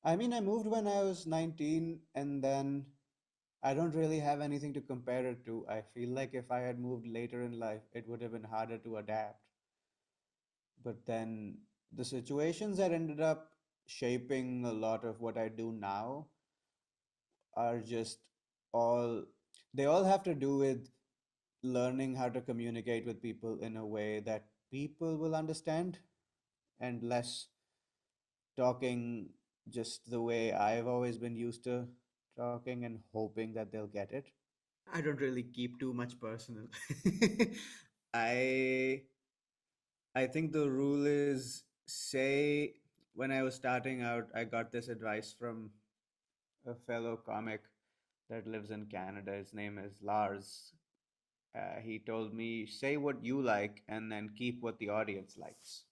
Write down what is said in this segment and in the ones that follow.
I mean, I moved when I was 19, and then I don't really have anything to compare it to. I feel like if I had moved later in life, it would have been harder to adapt. But then the situations that ended up shaping a lot of what I do now are just all, they all have to do with learning how to communicate with people in a way that people will understand, and less talking just the way I've always been used to talking and hoping that they'll get it. I don't really keep too much personal. I I think the rule is, say when I was starting out, I got this advice from a fellow comic that lives in Canada. His name is Lars. He told me, say what you like and then keep what the audience likes.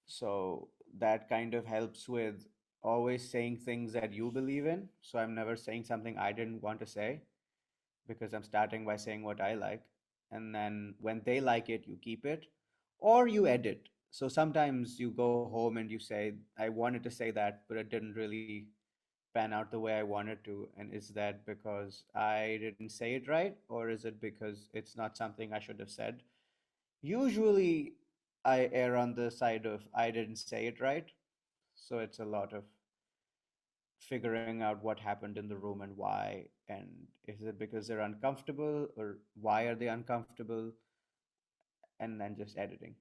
So that kind of helps with always saying things that you believe in. So I'm never saying something I didn't want to say, because I'm starting by saying what I like. And then when they like it, you keep it or you edit. So sometimes you go home and you say, I wanted to say that, but it didn't really pan out the way I wanted to. And is that because I didn't say it right? Or is it because it's not something I should have said? Usually I err on the side of I didn't say it right. So it's a lot of figuring out what happened in the room and why. And is it because they're uncomfortable, or why are they uncomfortable? And then just editing.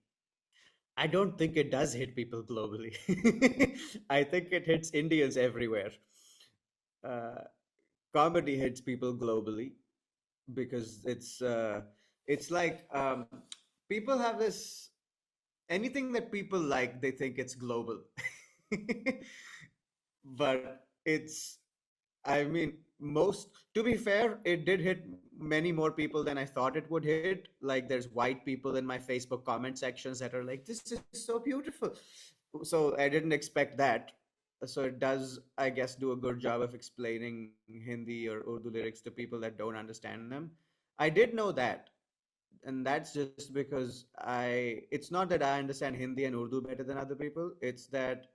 I don't think it does hit people globally. I think it hits Indians everywhere. Uh, Comedy hits people globally because it's like people have this, anything that people like, they think it's global. But it's, I mean, most, to be fair, it did hit many more people than I thought it would hit. Like, there's white people in my Facebook comment sections that are like, this is so beautiful. So I didn't expect that. So it does, I guess, do a good job of explaining Hindi or Urdu lyrics to people that don't understand them. I did know that. And that's just because it's not that I understand Hindi and Urdu better than other people. It's that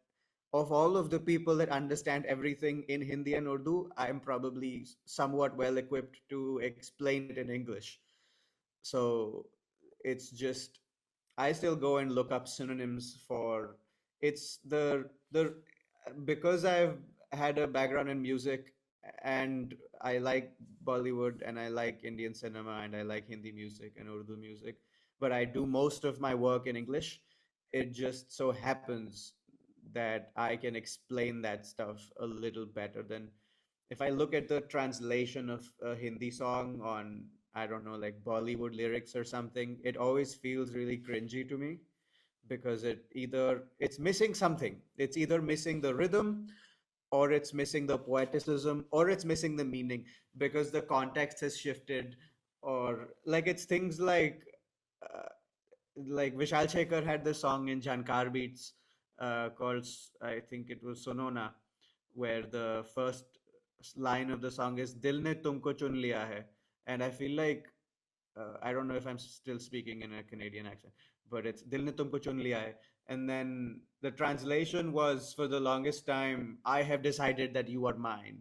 of all of the people that understand everything in Hindi and Urdu, I'm probably somewhat well equipped to explain it in English. So it's just, I still go and look up synonyms for, it's the because I've had a background in music, and I like Bollywood and I like Indian cinema and I like Hindi music and Urdu music, but I do most of my work in English. It just so happens that I can explain that stuff a little better than if I look at the translation of a Hindi song on, I don't know, like Bollywood lyrics or something, it always feels really cringy to me, because it's missing something. It's either missing the rhythm, or it's missing the poeticism, or it's missing the meaning, because the context has shifted. Or like, it's things uh, like Vishal Shekhar had this song in Jankar Beats called, I think it was Sonona, where the first line of the song is Dil ne tumko chun liya hai. And I feel like, I don't know if I'm still speaking in a Canadian accent, but it's Dil ne tumko chun liya hai. And then the translation was, for the longest time, I have decided that you are mine,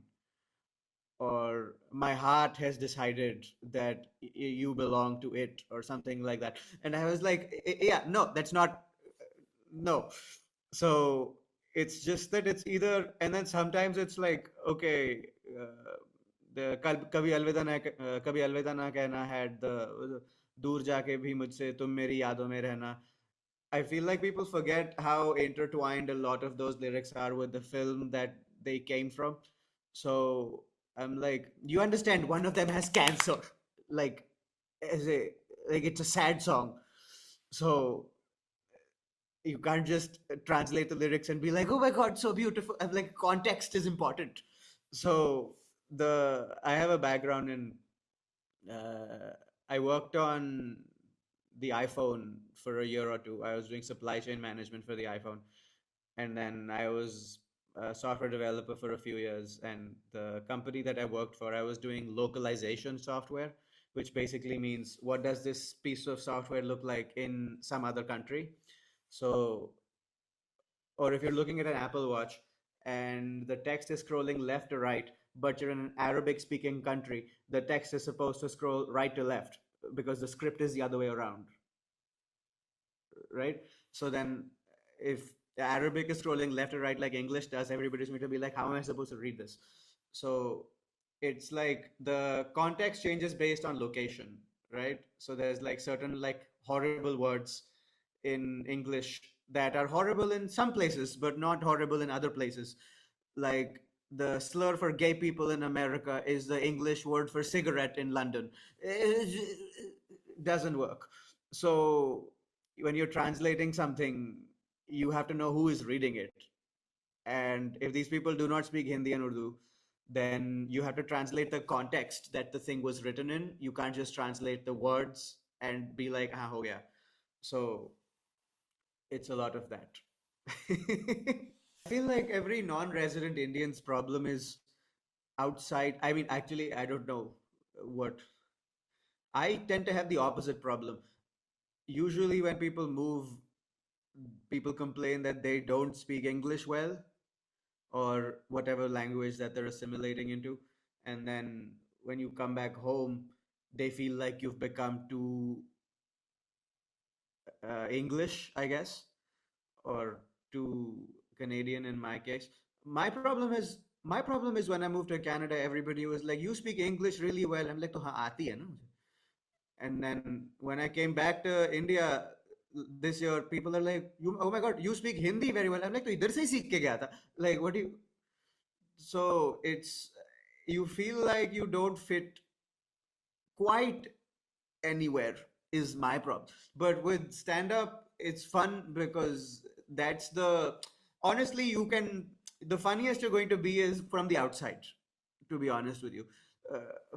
or my heart has decided that you belong to it, or something like that. And I was like, yeah, no, that's not, no. So it's just that it's either, and then sometimes it's like, okay, the कभी अलविदा ना कभी अलविदा ना कहना had the दूर जाके भी मुझसे तुम मेरी यादों में रहना. I feel like people forget how intertwined a lot of those lyrics are with the film that they came from. So I'm like, you understand, one of them has cancer, like, as a, like, it's a sad song. So you can't just translate the lyrics and be like, oh my god, so beautiful. I'm like, context is important. So I have a background in, uh, I worked on the iPhone for a year or two. I was doing supply chain management for the iPhone, and then I was a software developer for a few years. And the company that I worked for, I was doing localization software, which basically means, what does this piece of software look like in some other country? So, or if you're looking at an Apple Watch, and the text is scrolling left to right, but you're in an Arabic speaking country, the text is supposed to scroll right to left because the script is the other way around, right? So then if Arabic is scrolling left to right like English does, everybody's going to be like, how am I supposed to read this? So it's like the context changes based on location, right? So there's like certain like horrible words in English that are horrible in some places, but not horrible in other places. Like the slur for gay people in America is the English word for cigarette in London. It doesn't work. So when you're translating something, you have to know who is reading it. And if these people do not speak Hindi and Urdu, then you have to translate the context that the thing was written in. You can't just translate the words and be like, ah, oh yeah. So it's a lot of that. I feel like every non-resident Indian's problem is outside. I mean, actually, I don't know what. I tend to have the opposite problem. Usually, when people move, people complain that they don't speak English well or whatever language that they're assimilating into. And then when you come back home, they feel like you've become too English, I guess, or too Canadian in my case. My problem is when I moved to Canada, everybody was like, "You speak English really well." I'm like, "तो हाँ आती है ना मुझे." And then when I came back to India this year, people are like, "You, oh my God, you speak Hindi very well." I'm like, "तो इधर से ही सीख के गया था." Like, what do you? So it's you feel like you don't fit quite anywhere is my problem. But with stand up, it's fun because that's the honestly you can the funniest you're going to be is from the outside. To be honest with you,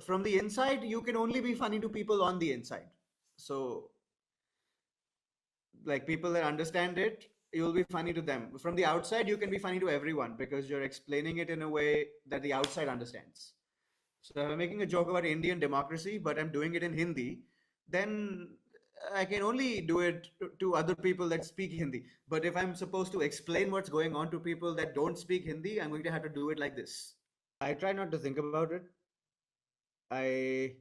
from the inside, you can only be funny to people on the inside. So like people that understand it, you'll be funny to them. From the outside, you can be funny to everyone because you're explaining it in a way that the outside understands. So if I'm making a joke about Indian democracy, but I'm doing it in Hindi, then I can only do it to other people that speak Hindi. But if I'm supposed to explain what's going on to people that don't speak Hindi, I'm going to have to do it like this. I try not to think about it. I,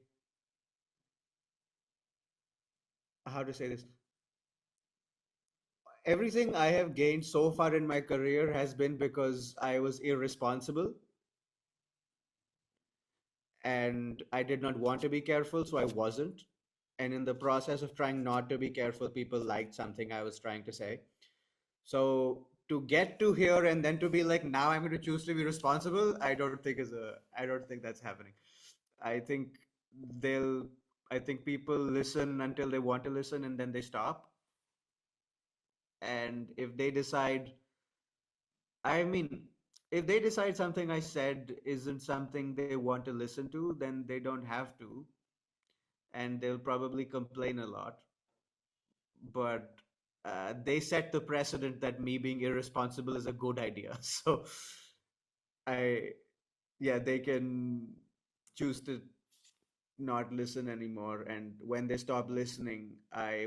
how to say this? Everything I have gained so far in my career has been because I was irresponsible and I did not want to be careful, so I wasn't. And in the process of trying not to be careful, people liked something I was trying to say. So to get to here and then to be like, now I'm going to choose to be responsible, I don't think that's happening. I think they'll, I think people listen until they want to listen and then they stop. And if they decide, I mean, if they decide something I said isn't something they want to listen to, then they don't have to, and they'll probably complain a lot. But they set the precedent that me being irresponsible is a good idea. So I, yeah, they can choose to not listen anymore. And when they stop listening, I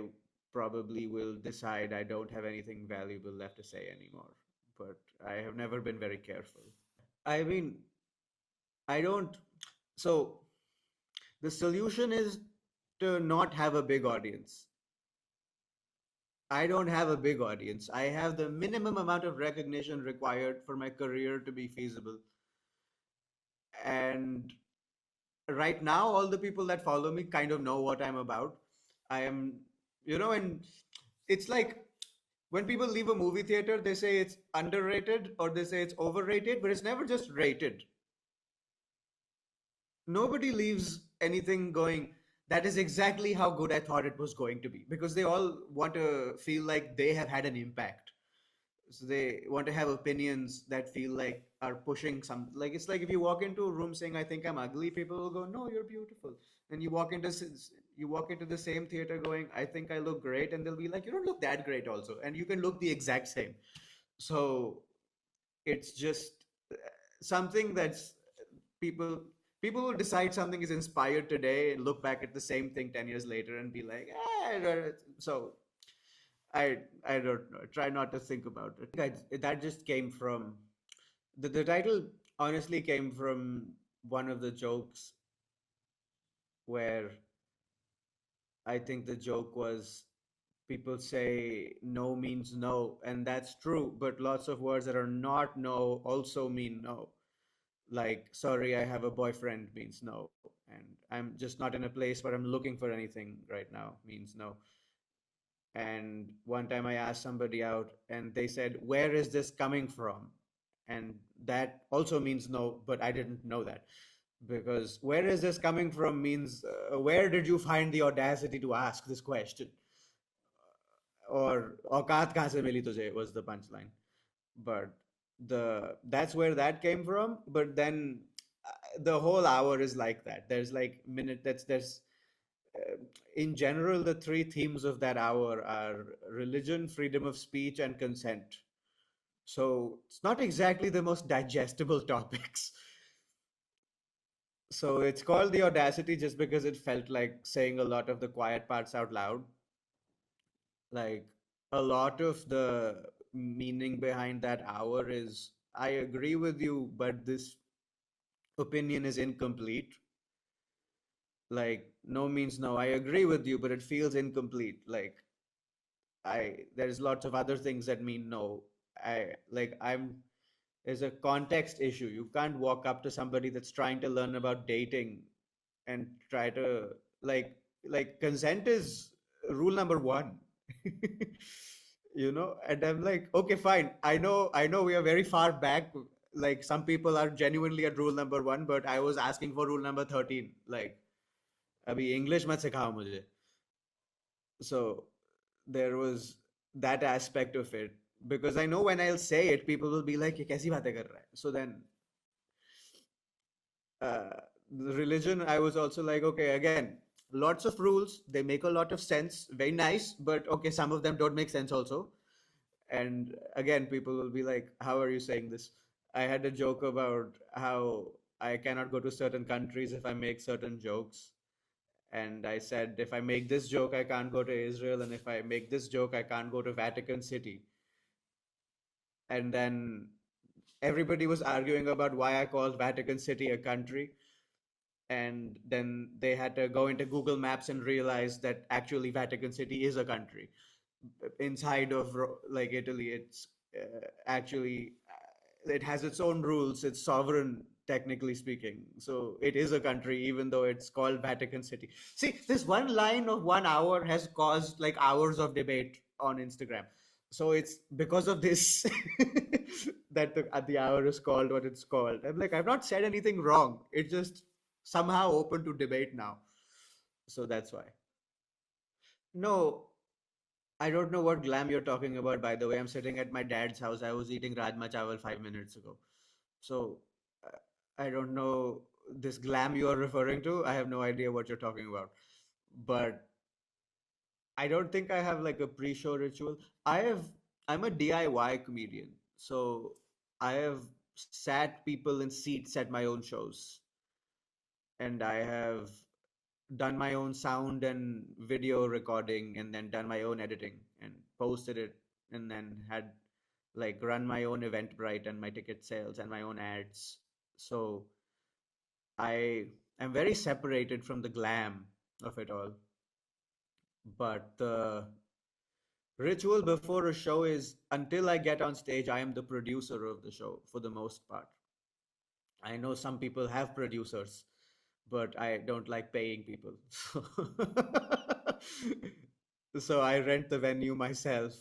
probably will decide I don't have anything valuable left to say anymore. But I have never been very careful. I mean, I don't. So the solution is to not have a big audience. I don't have a big audience. I have the minimum amount of recognition required for my career to be feasible. And right now, all the people that follow me kind of know what I'm about. I am, and it's like when people leave a movie theater, they say it's underrated or they say it's overrated, but it's never just rated. Nobody leaves anything going, that is exactly how good I thought it was going to be, because they all want to feel like they have had an impact. So they want to have opinions that feel like are pushing some, like it's like if you walk into a room saying I think I'm ugly, people will go, no, you're beautiful. And you walk into the same theater going, I think I look great, and they'll be like, you don't look that great also, and you can look the exact same. So it's just something that's people people will decide something is inspired today and look back at the same thing 10 years later and be like, so I don't know. Try not to think about it. That just came from The title honestly came from one of the jokes where I think the joke was people say no means no, and that's true, but lots of words that are not no also mean no. Like, sorry, I have a boyfriend means no, and I'm just not in a place where I'm looking for anything right now means no. And one time I asked somebody out and they said, where is this coming from? And that also means no, but I didn't know that. Because where is this coming from means where did you find the audacity to ask this question? Or औकात कहाँ से मिली तुझे was the punchline. But that's where that came from. But then the whole hour is like that. There's like minute that's there's uh, in general, the three themes of that hour are religion, freedom of speech, and consent. So it's not exactly the most digestible topics. So it's called the audacity just because it felt like saying a lot of the quiet parts out loud. Like a lot of the meaning behind that hour is I agree with you, but this opinion is incomplete. Like no means no. I agree with you, but it feels incomplete. Like I there's lots of other things that mean no. I'm there's a context issue. You can't walk up to somebody that's trying to learn about dating and try to like consent is rule number one. And I'm like, okay, fine. I know we are very far back. Like some people are genuinely at rule number one, but I was asking for rule number 13. Like, अभी English मत सिखाओ मुझे. So there was that aspect of it because I know when I'll say it, people will be like, "ये कैसी बातें कर रहा है?" So then, uh, the religion, I was also like, okay, again, lots of rules. They make a lot of sense, very nice, but okay, some of them don't make sense also. And again, people will be like, "How are you saying this?" I had a joke about how I cannot go to certain countries if I make certain jokes. And I said, if I make this joke, I can't go to Israel, and if I make this joke, I can't go to Vatican City. And then everybody was arguing about why I called Vatican City a country. And then they had to go into Google Maps and realize that actually Vatican City is a country inside of like Italy. It's actually it has its own rules. It's sovereign, technically speaking. So it is a country, even though it's called Vatican City. See, this one line of 1 hour has caused like hours of debate on Instagram. So it's because of this that the hour is called what it's called. I'm like, I've not said anything wrong. It's just somehow open to debate now. So that's why. No, I don't know what glam you're talking about, by the way. I'm sitting at my dad's house. I was eating Rajma Chawal 5 minutes ago. So uh, I don't know this glam you are referring to. I have no idea what you're talking about. But I don't think I have like a pre-show ritual. I have, I'm a DIY comedian. So I have sat people in seats at my own shows. And I have done my own sound and video recording and then done my own editing and posted it and then had like run my own Eventbrite and my ticket sales and my own ads. So I am very separated from the glam of it all. But the ritual before a show is until I get on stage, I am the producer of the show for the most part. I know some people have producers, but I don't like paying people. So I rent the venue myself.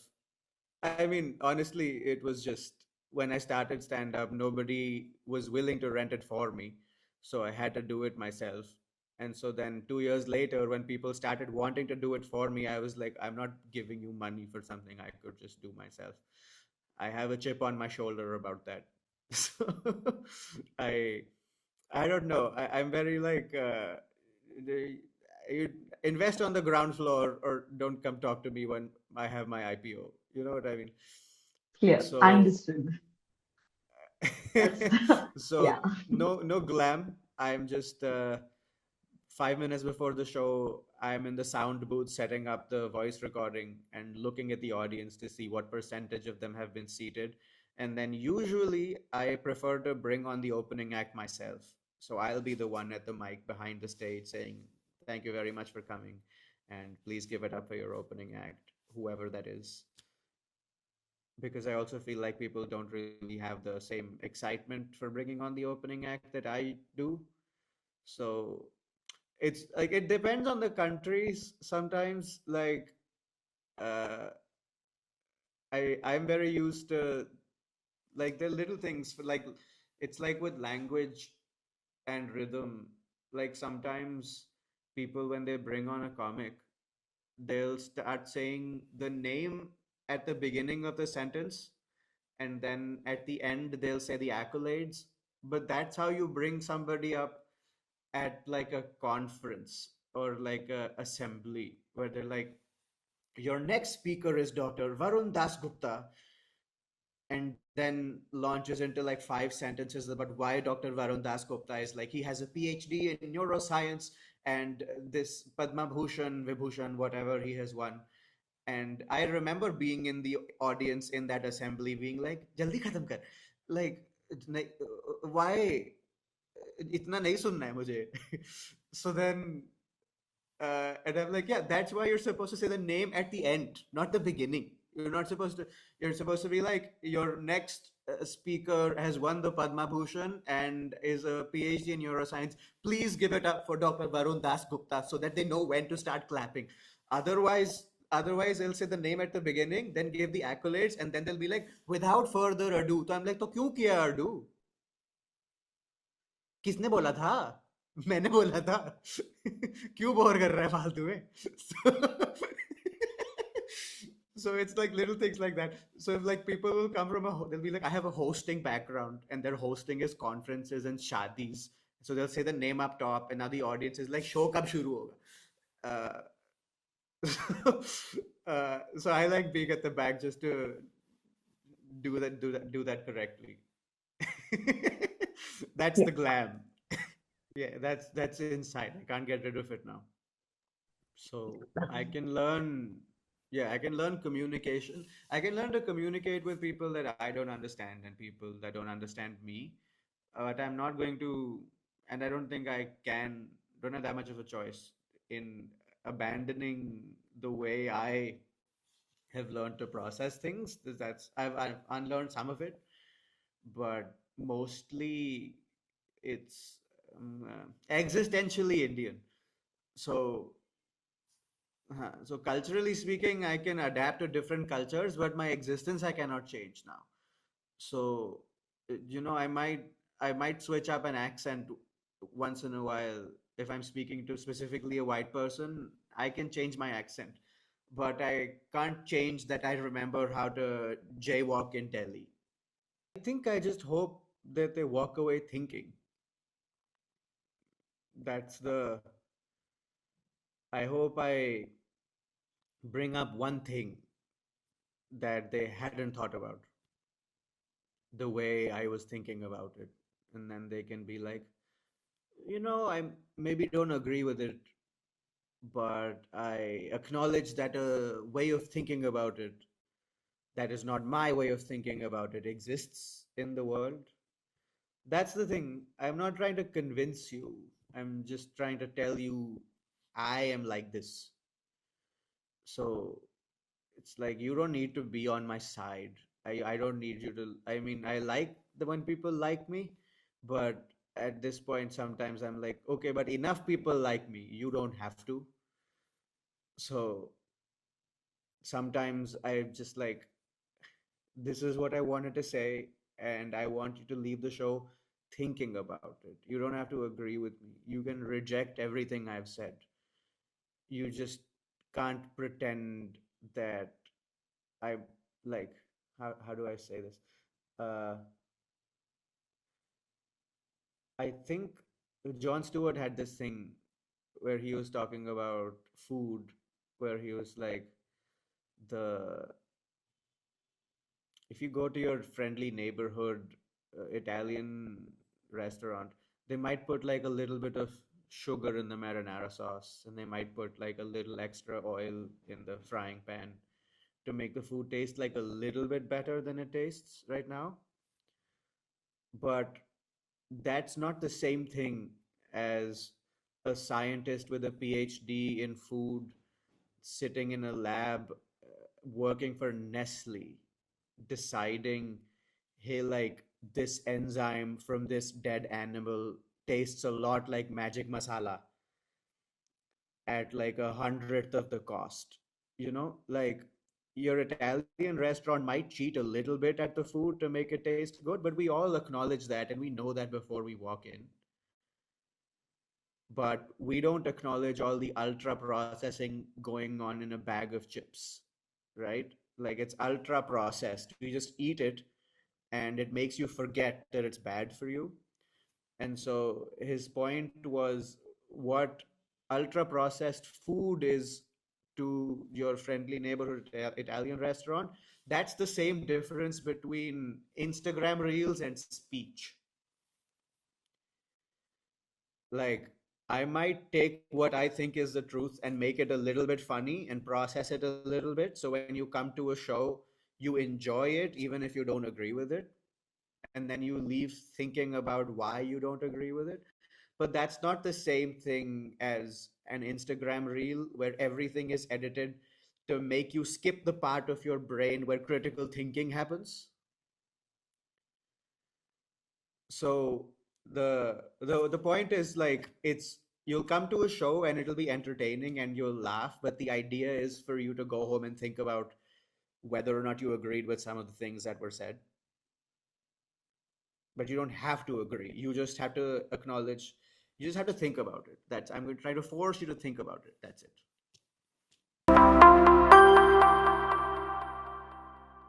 I mean, honestly, it was just when I started stand up, nobody was willing to rent it for me. So I had to do it myself. And so then 2 years later, when people started wanting to do it for me, I was like, I'm not giving you money for something I could just do myself. I have a chip on my shoulder about that. So I I don't know. I'm very like you invest on the ground floor or don't come talk to me when I have my IPO. You know what I mean? Clear. So Understood. That's so yeah. no glam. I'm just 5 minutes before the show, I'm in the sound booth setting up the voice recording and looking at the audience to see what percentage of them have been seated. And then usually I prefer to bring on the opening act myself. So I'll be the one at the mic behind the stage saying, "Thank you very much for coming, and please give it up for your opening act, whoever that is." Because I also feel like people don't really have the same excitement for bringing on the opening act that I do. So it's like it depends on the countries. Sometimes, like, uh, I'm very used to like the little things for like it's like with language and rhythm. Like sometimes people when they bring on a comic, they'll start saying the name at the beginning of the sentence, and then at the end they'll say the accolades. But that's how you bring somebody up at like a conference or like a assembly where they're like, your next speaker is Dr. Varun Das Gupta, and then launches into like five sentences about why Dr. Varun Das Gupta is like he has a PhD in neuroscience and this Padma Bhushan, Vibhushan, whatever he has won. And I remember being in the audience in that assembly, being like, "Jaldi khatam kar," like, why? इतना नहीं सुनना है मुझे. So then and I'm like, yeah, that's why you're supposed to say the name at the end, not the beginning. You're not supposed to. You're supposed to be like, your next speaker has won the Padma Bhushan and is a PhD in neuroscience. Please give it up for Dr. Varun Das Gupta so that they know when to start clapping. Otherwise, they'll say the name at the beginning, then give the accolades, and then they'll be like, without further ado. So I'm like, तो क्यों किया ado? किसने बोला था? मैंने बोला था. क्यों बोर कर रहा है फालतू में? So it's like little things like that. So if like people will come from they'll be like, I have a hosting background, and their hosting is conferences and shadis. So they'll say the name up top, and now the audience is like, show kab shuru hoga? So I like being at the back just to do that correctly. That's Yeah. the glam. Yeah, that's inside. I can't get rid of it now. So I can learn, yeah, I can learn communication. I can learn to communicate with people that I don't understand and people that don't understand me. But I'm not going to, and I don't think I can, don't have that much of a choice in abandoning the way I have learned to process things. I've unlearned some of it, but mostly it's existentially Indian. So so culturally speaking, I can adapt to different cultures, but my existence I cannot change now. So I might switch up an accent once in a while if I'm speaking to specifically a white person. I can change my accent, but I can't change that I remember how to jaywalk in Delhi. I think I just hope that they walk away thinking. That's the. I hope I bring up one thing that they hadn't thought about the way I was thinking about it. And then they can be like, I maybe don't agree with it, but I acknowledge that a way of thinking about it that is not my way of thinking about it exists in the world. That's the thing. I'm not trying to convince you. I'm just trying to tell you I am like this. So it's like you don't need to be on my side. I don't need you to. I mean, I like the when people like me, but at this point sometimes I'm like, okay, but enough people like me, you don't have to. So sometimes I just like, this is what I wanted to say, and I want you to leave the show thinking about it. You don't have to agree with me. You can reject everything I've said. You just can't pretend that I like, how do I say this? Uh, I think Jon Stewart had this thing where he was talking about food, where he was like, the if you go to your friendly neighborhood Italian restaurant, they might put like a little bit of sugar in the marinara sauce, and they might put like a little extra oil in the frying pan. to make the food taste like a little bit better than it tastes right now. But that's not the same thing as a scientist with a PhD in food sitting in a lab working for Nestle, deciding, hey, like this enzyme from this dead animal tastes a lot like magic masala at like 100th of the cost. Like your Italian restaurant might cheat a little bit at the food to make it taste good, but we all acknowledge that and we know that before we walk in. But we don't acknowledge all the ultra processing going on in a bag of chips, right? Like it's ultra processed. We just eat it and it makes you forget that it's bad for you. And so his point was what ultra processed food is to your friendly neighborhood Italian restaurant. That's the same difference between Instagram reels and speech. Like, I might take what I think is the truth and make it a little bit funny and process it a little bit. So when you come to a show, you enjoy it, even if you don't agree with it. And then you leave thinking about why you don't agree with it. But that's not the same thing as an Instagram reel where everything is edited to make you skip the part of your brain where critical thinking happens. So the point is like it's you'll come to a show and it'll be entertaining and you'll laugh, but the idea is for you to go home and think about whether or not you agreed with some of the things that were said. But you don't have to agree. You just have to acknowledge. You just have to think about it. That's I'm going to try to force you to think about it. That's it.